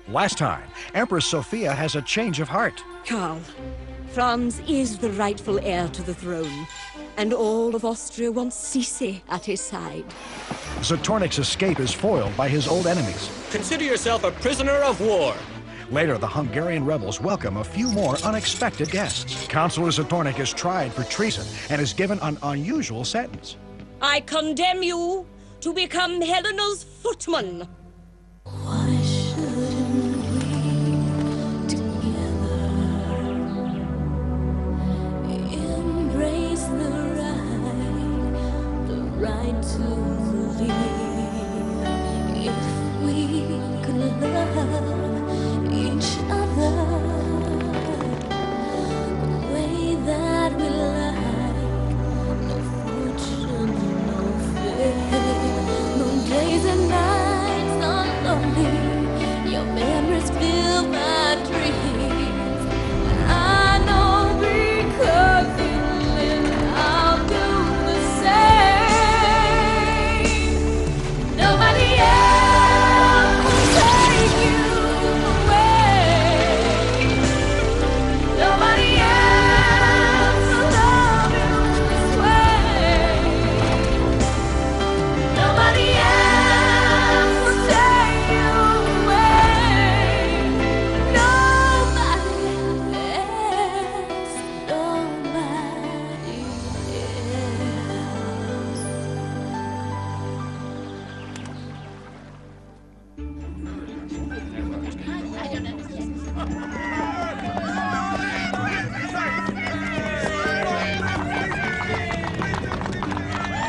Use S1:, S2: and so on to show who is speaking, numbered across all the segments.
S1: Last time, Empress Sophia has a change of heart.
S2: Karl, Franz is the rightful heir to the throne, and all of Austria wants Sissi at his side.
S1: Zatornik's escape is foiled by his old enemies.
S3: Consider yourself a prisoner of war.
S1: Later, the Hungarian rebels welcome a few more unexpected guests. Councillor Zatornik is tried for treason and is given an unusual sentence.
S2: I condemn you to become Helena's footman.
S4: Why shouldn't we together embrace the right to believe? If we could love each other the way that we like, no fortune, no fame, no days and nights are lonely. Your memories fill my dreams. I know because you live, I'll do the same. Nobody else will take you away. Nobody else will love you this way. Nobody else will take you away. Nobody else. Nobody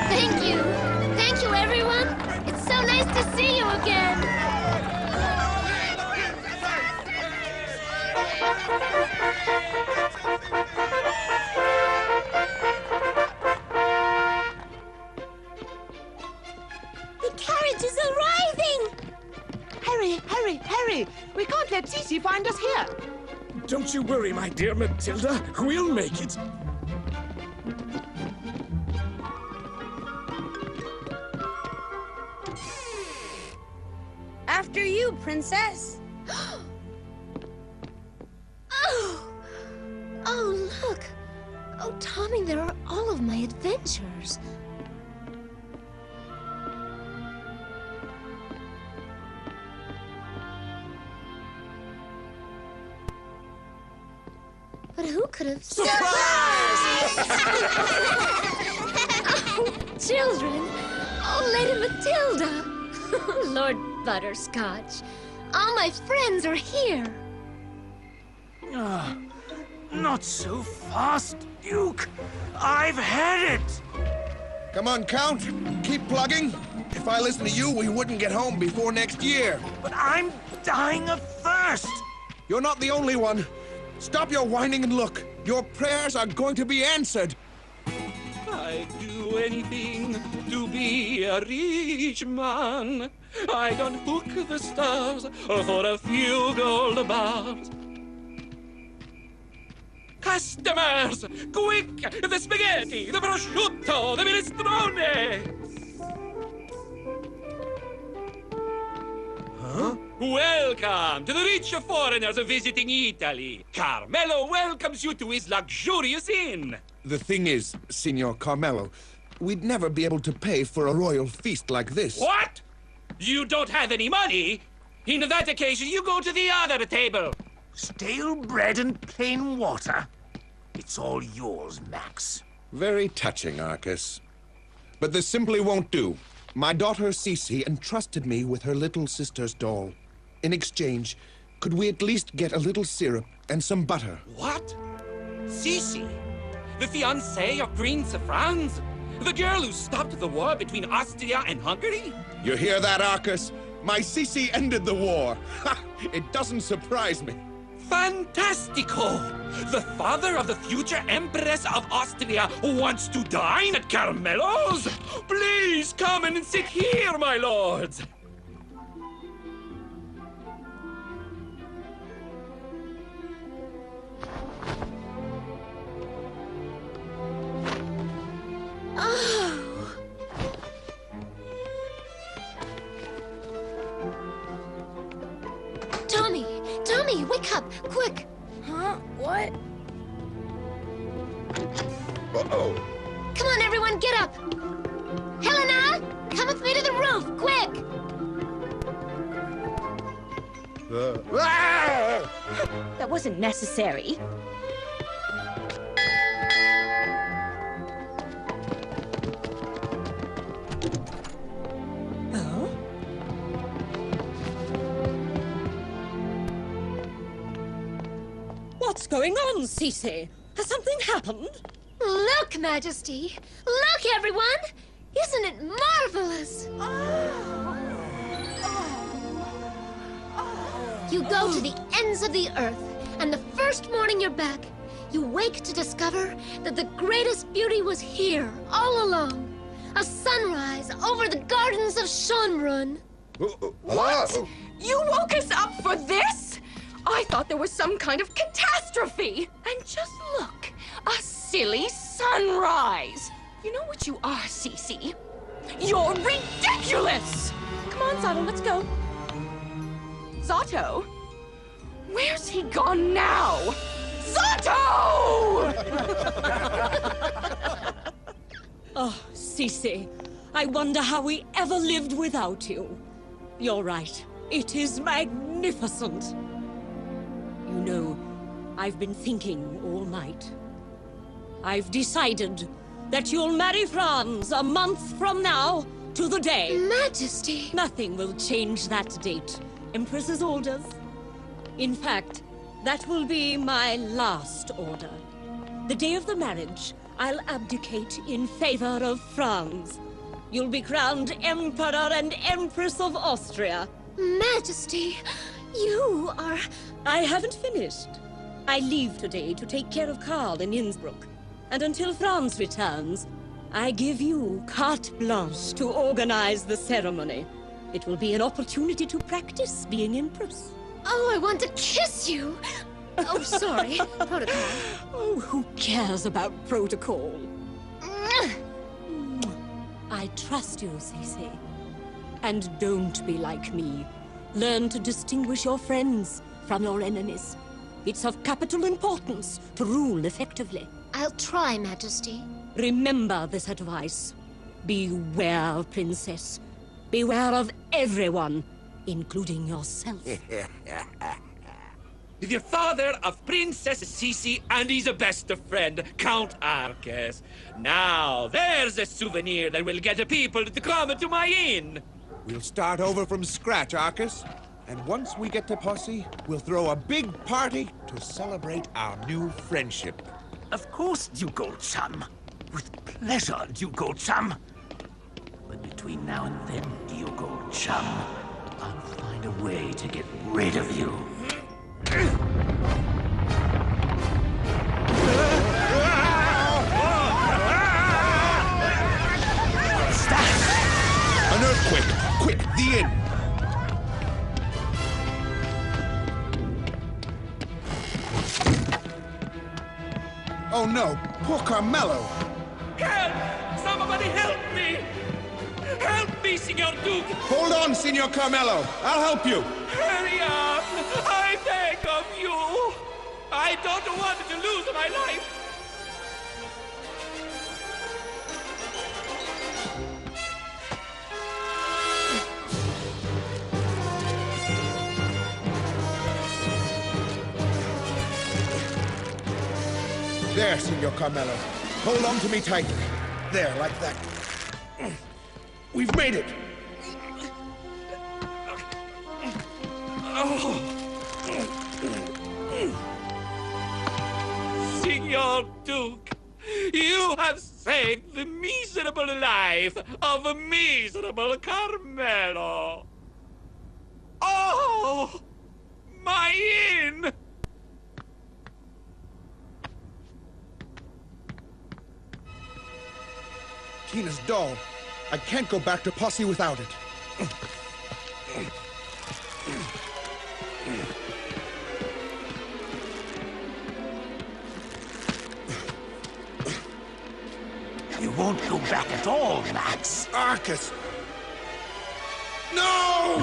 S5: Thank you. Thank you, everyone. It's so nice to see you again.
S2: The carriage is arriving!
S6: Hurry, hurry, hurry! We can't let Sissi find us here.
S3: Don't you worry, my dear Matilda. We'll make it.
S7: After you, princess.
S5: Oh! Oh, look! Oh, Tommy, there are all of my adventures. But who could have... Oh, children! Oh, Lady Matilda! Lord Butterscotch! All my friends are here!
S3: Not so fast, Duke. I've had it.
S8: Come on, Count. Keep plugging. If I listened to you, we wouldn't get home before next year.
S3: But I'm dying of thirst.
S8: You're not the only one. Stop your whining and look. Your prayers are going to be answered.
S9: I'd do anything to be a rich man. I'd unhook the stars for a few gold bars. Customers, quick! The spaghetti, the prosciutto, the minestrone!
S8: Huh?
S9: Welcome to the rich foreigners visiting Italy. Carmelo welcomes you to his luxurious inn.
S8: The thing is, Signor Carmelo, we'd never be able to pay for a royal feast like this.
S9: What? You don't have any money? In that occasion, you go to the other table.
S3: Stale bread and plain water. It's all yours, Max.
S8: Very touching, Arcus. But this simply won't do. My daughter Sissi entrusted me with her little sister's doll. In exchange, could we at least get a little syrup and some butter?
S9: What? Sissi? The fiancée of Prince Franz? The girl who stopped the war between Austria and Hungary?
S8: You hear that, Arcus? My Sissi ended the war. Ha! It doesn't surprise me.
S9: Fantastico! The father of the future Empress of Austria wants to dine at Carmelo's? Please come and sit here, my lords!
S5: Tommy! Tommy, wake up! Quick!
S7: Huh? What?
S8: Uh-oh.
S5: Come on, everyone, get up! Helena! Come with me to the roof, quick!
S2: That wasn't necessary. Oh? What's going on, Sissi? Has something happened?
S5: Look, Majesty! Look, everyone! Isn't it marvelous? You go to the ends of the earth, and the first morning you're back, you wake to discover that the greatest beauty was here, all along. A sunrise over the gardens of Schönbrunn.
S9: What? You woke us up for this? I thought there was some kind of catastrophe. And just look, a silly sunrise. You know what you are, Sissi? You're ridiculous! Come on, Zato, let's go. Zato? Where's he gone now? Zato!
S2: Oh, Sissi, I wonder how we ever lived without you. You're right. It is magnificent. You know, I've been thinking all night. I've decided that you'll marry Franz a month from now to the day.
S5: Majesty!
S2: Nothing will change that date. Empress's orders. In fact, that will be my last order. The day of the marriage, I'll abdicate in favor of Franz. You'll be crowned Emperor and Empress of Austria.
S5: Majesty, you are...
S2: I haven't finished. I leave today to take care of Karl in Innsbruck. And until Franz returns, I give you carte blanche to organize the ceremony. It will be an opportunity to practice being Empress.
S5: Oh, I want to kiss you! Oh, sorry. Protocol.
S2: Oh, who cares about protocol? I trust you, Sissi. And don't be like me. Learn to distinguish your friends from your enemies. It's of capital importance to rule effectively.
S5: I'll try, Majesty.
S2: Remember this advice. Beware, Princess. Beware of everyone, including yourself.
S9: The father of Princess Sissi and his best friend, Count Arcus. Now, there's a souvenir that will get people to come to my inn.
S8: We'll start over from scratch, Arcus. And once we get to Posse, we'll throw a big party to celebrate our new friendship.
S3: Of course, Duke Old Chum. With pleasure, Duke Old Chum. But between now and then, Duke Old Chum, I'll find a way to get rid of you. What's that?
S8: An earthquake! Quick, the inn! Oh no, poor Carmelo!
S9: Help! Somebody help me! Help me, Signor Duke!
S8: Hold on, Signor Carmelo! I'll help you!
S9: Hurry up! I beg of you! I don't want to lose my life!
S8: There, Signor Carmelo. Hold on to me tightly. There, like that. We've made it!
S9: Signor Duke, you have saved the miserable life of a miserable Carmelo. Oh, my inn!
S8: Tina's doll. I can't go back to Posse without it.
S3: You won't go back at all, Max.
S8: Arcus! No!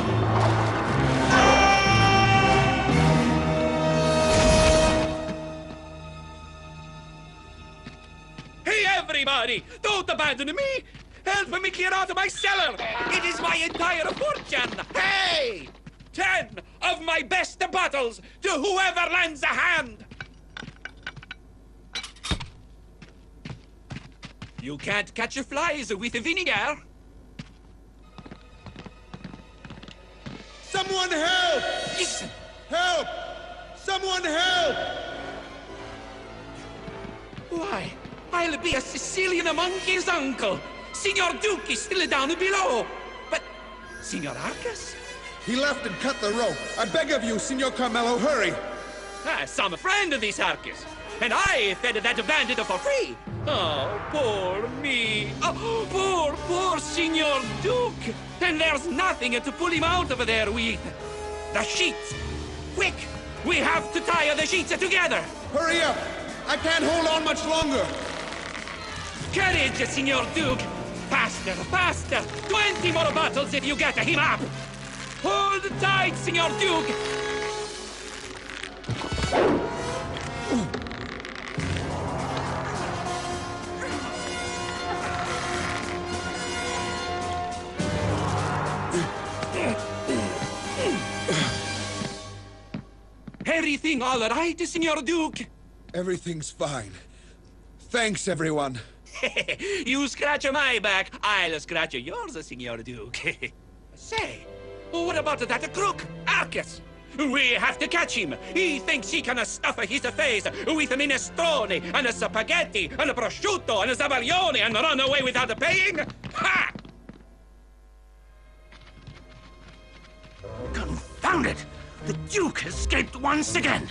S3: Somebody! Don't abandon me! Help me clear out of my cellar! It is my entire fortune! Hey! 10 of my best bottles to whoever lends a hand! You can't catch flies with vinegar.
S8: Someone help!
S3: Listen!
S8: Help! Someone help!
S3: Why, I'll be a Sicilian monkey's uncle. Signor Duke is still down below. But, Signor Arcus?
S8: He left and cut the rope. I beg of you, Signor Carmelo, hurry!
S3: Some friend of this Arcus. And I fed that bandit for free. Oh, poor me. Oh, poor Signor Duke. And there's nothing to pull him out of there with. The sheets. Quick! We have to tie the sheets together.
S8: Hurry up! I can't hold on much longer.
S3: Courage, Signor Duke. Faster, faster. 20 more bottles if you get him up. Hold tight, Signor Duke. Everything all right, Signor Duke?
S8: Everything's fine. Thanks, everyone.
S3: You scratch my back, I'll scratch yours, Signor Duke. Say, what about that crook, Arcus? We have to catch him. He thinks he can stuff his face with minestrone and spaghetti and prosciutto and zabaglione and run away without paying? Ha! Confound it! The Duke escaped once again.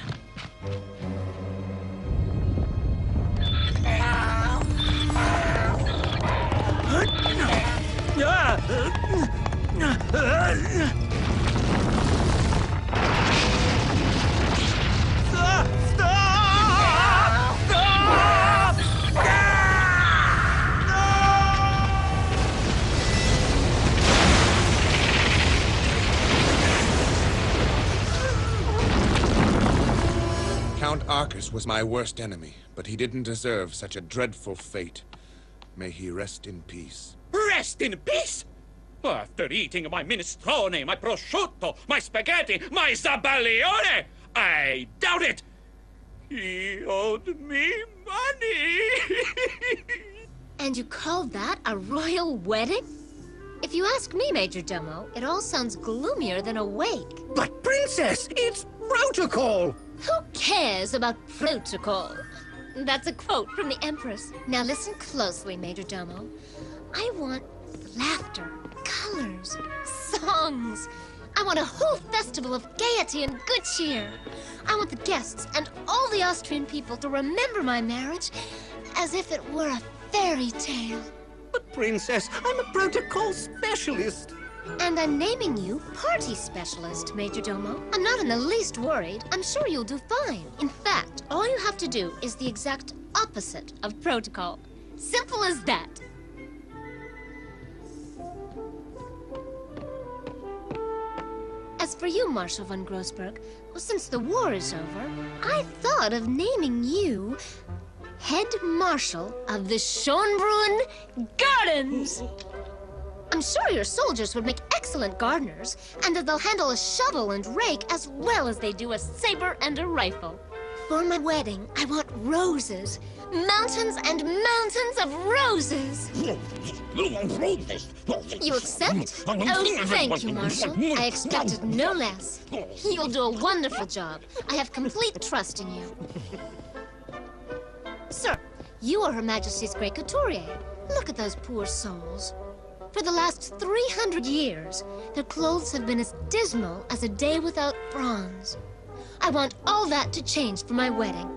S8: Count Arcus was my worst enemy, but he didn't deserve such a dreadful fate. May he rest in peace.
S3: Rest in peace? After eating my minestrone, my prosciutto, my spaghetti, my zabaglione, I doubt it. He owed me money.
S5: And you call that a royal wedding? If you ask me, Major Domo, it all sounds gloomier than a wake.
S1: But, Princess, it's protocol!
S5: Who cares about protocol? That's a quote from the Empress. Now listen closely, Major Domo. I want laughter, colors, songs. I want a whole festival of gaiety and good cheer. I want the guests and all the Austrian people to remember my marriage as if it were a fairy tale.
S1: But, Princess, I'm a protocol specialist.
S5: And I'm naming you Party Specialist, Major Domo. I'm not in the least worried. I'm sure you'll do fine. In fact, all you have to do is the exact opposite of protocol. Simple as that. As for you, Marshal von Grossberg, well, since the war is over, I thought of naming you Head Marshal of the Schönbrunn Gardens. I'm sure your soldiers would make excellent gardeners, and that they'll handle a shovel and rake as well as they do a saber and a rifle. For my wedding, I want roses. Mountains and mountains of roses. You accept? Oh, thank you, Marshal. I expected no less. You'll do a wonderful job. I have complete trust in you. Sir, you are Her Majesty's great couturier. Look at those poor souls. For the last 300 years, their clothes have been as dismal as a day without bronze. I want all that to change for my wedding.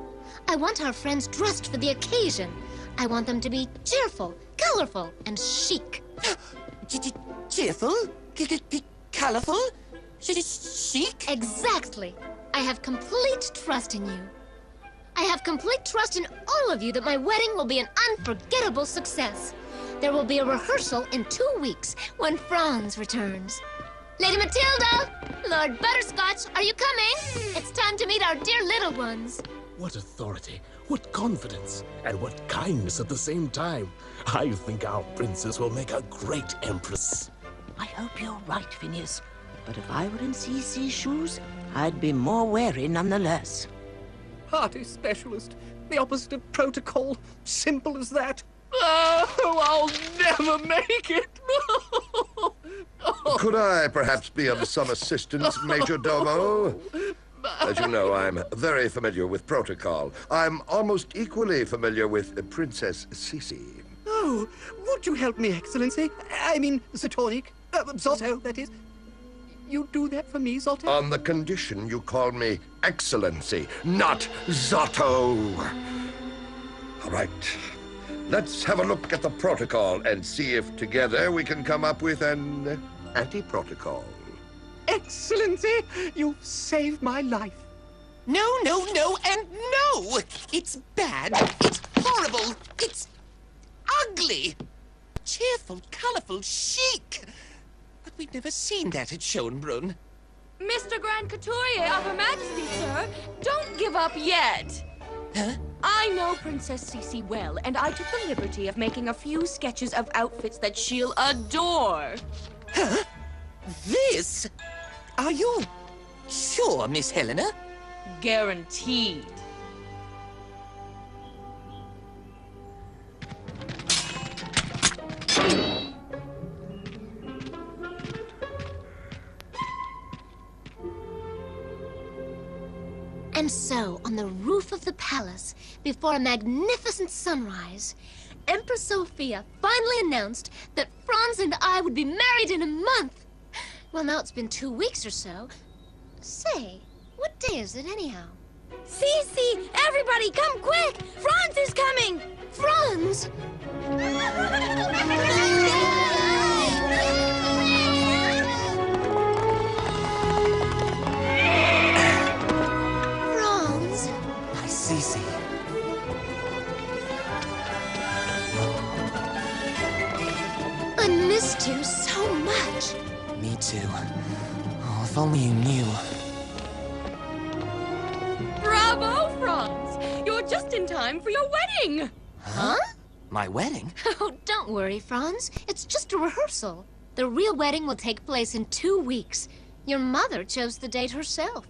S5: I want our friends dressed for the occasion. I want them to be cheerful, colorful, and chic.
S6: Cheerful? Colorful? Chic?
S5: Exactly. I have complete trust in you. I have complete trust in all of you that my wedding will be an unforgettable success. There will be a rehearsal in 2 weeks when Franz returns. Lady Matilda! Lord Butterscotch, are you coming? It's time to meet our dear little ones.
S10: What authority, what confidence, and what kindness at the same time. I think our princess will make a great empress.
S6: I hope you're right, Phineas. But if I were in Sissi's shoes, I'd be more wary nonetheless.
S11: Party specialist. The opposite of protocol. Simple as that. Oh, I'll never make it.
S12: Could I perhaps be of some assistance, Major Domo? As you know, I'm very familiar with protocol. I'm almost equally familiar with Princess Sissi.
S11: Oh, would you help me, Excellency? I mean, Zatonic. Zotto, that is. You do that for me, Zotto?
S12: On the condition you call me Excellency, not Zotto. All right. Let's have a look at the protocol and see if together we can come up with an anti-protocol.
S11: Excellency, you've saved my life.
S3: No, no, no, and no! It's bad, it's horrible, it's ugly. Cheerful, colorful, chic. But we've never seen that at Schönbrunn.
S9: Mr. Grand Couturier of Her Majesty, sir, don't give up yet.
S3: Huh?
S9: I know Princess Sissi well, and I took the liberty of making a few sketches of outfits that she'll adore.
S3: Huh? This? Are you sure, Miss Helena?
S9: Guaranteed.
S5: And so, on the roof of the palace, before a magnificent sunrise, Empress Sophia finally announced that Franz and I would be married in a month. Well, now it's been 2 weeks or so. Say, what day is it anyhow?
S7: Sissi! Everybody, come quick! Franz is coming!
S5: Franz? Franz?
S3: My Sissi.
S5: I missed you so much.
S3: Me too. Oh, if only you knew.
S9: Bravo, Franz! You're just in time for your wedding!
S5: Huh?
S3: My wedding?
S5: Oh, don't worry, Franz. It's just a rehearsal. The real wedding will take place in 2 weeks. Your mother chose the date herself.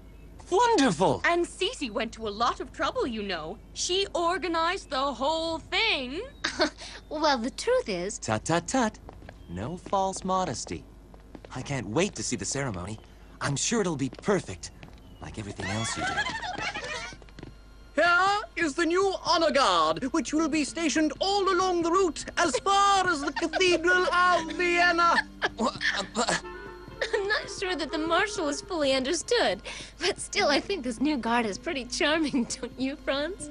S3: Wonderful!
S9: And Sissi went to a lot of trouble, you know. She organized the whole thing.
S5: Well, the truth is...
S3: Tut, tut, tut. No false modesty. I can't wait to see the ceremony. I'm sure it'll be perfect, like everything else you do.
S11: Here is the new honor guard, which will be stationed all along the route as far as the Cathedral of Vienna.
S5: I'm not sure that the marshal is fully understood, but still, I think this new guard is pretty charming, don't you, Franz?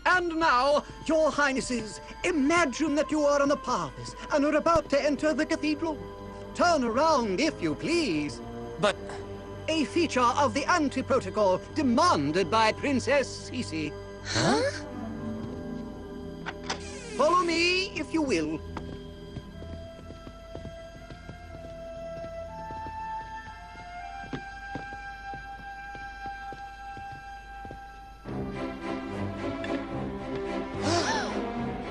S11: And now, your highnesses, imagine that you are on the paths and are about to enter the cathedral. Turn around, if you please.
S3: But...
S11: A feature of the anti-protocol demanded by Princess Sissi.
S3: Huh?
S11: Follow me, if you will.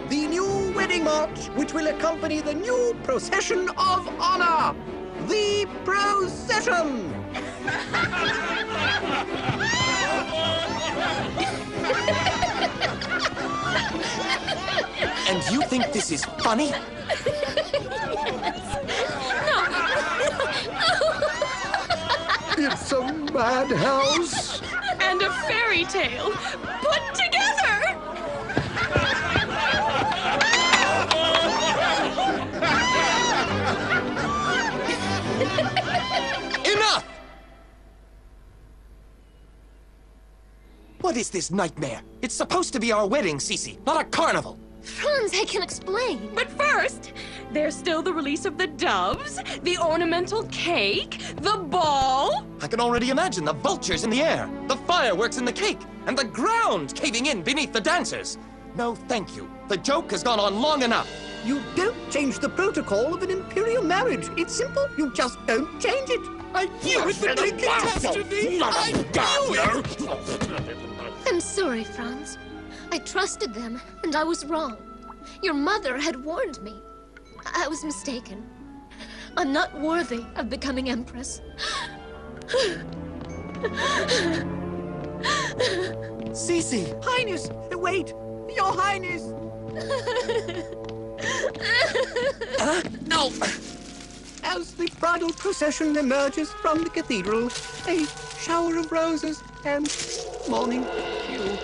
S11: The new wedding march, which will accompany the new procession of honor. The procession!
S3: And you think this is funny?
S12: It's a madhouse.
S9: And a fairy tale put together!
S3: Enough! What is this nightmare? It's supposed to be our wedding, Sissi, not a carnival.
S5: Franz, I can explain.
S9: But first, there's still the release of the doves, the ornamental cake, the ball.
S3: I can already imagine the vultures in the air, the fireworks in the cake, and the ground caving in beneath the dancers. No, thank you. The joke has gone on long enough.
S11: You don't change the protocol of an imperial marriage. It's simple. You just don't change it.
S10: I knew it would be a catastrophe! I knew it!
S5: I'm sorry, Franz. I trusted them, and I was wrong. Your mother had warned me. I was mistaken. I'm not worthy of becoming Empress.
S11: Sissi! Highness! Wait! Your Highness!
S10: No!
S11: As the bridal procession emerges from the cathedral, a shower of roses and morning dew.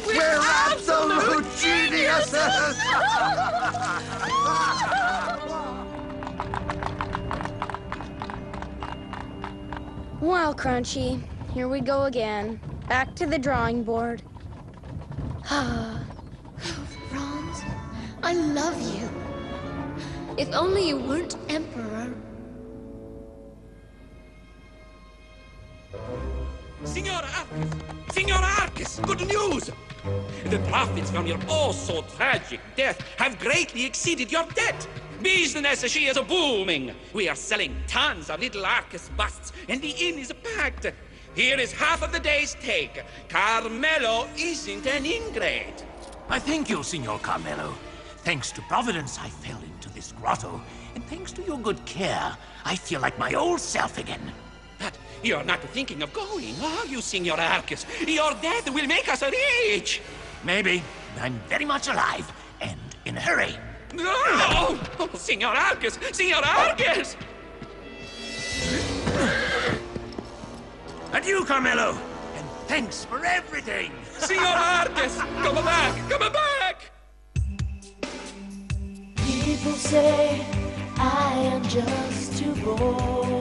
S12: We're absolute geniuses!
S7: Well, Crunchy, here we go again. Back to the drawing board.
S5: Franz, I love you. If only you weren't Emperor.
S13: Signor Arcus! Signor Arcus! Good news! The profits from your oh-so-tragic death have greatly exceeded your debt. Business, she is booming. We are selling tons of little Arcus busts, and the inn is packed. Here is half of the day's take. Carmelo isn't an ingrate.
S3: I thank you, Signor Carmelo. Thanks to Providence, I fell into this grotto. And thanks to your good care, I feel like my old self again.
S13: But you're not thinking of going, are you, Signor Arcus? Your death will make us rich.
S3: Maybe. I'm very much alive, and in a hurry.
S13: No! Oh, Signor Arcus! Signor Arcus!
S3: Adieu, Carmelo. And thanks for everything.
S13: Signor Arcus! Come back! Come back!
S4: People say I am just too bold.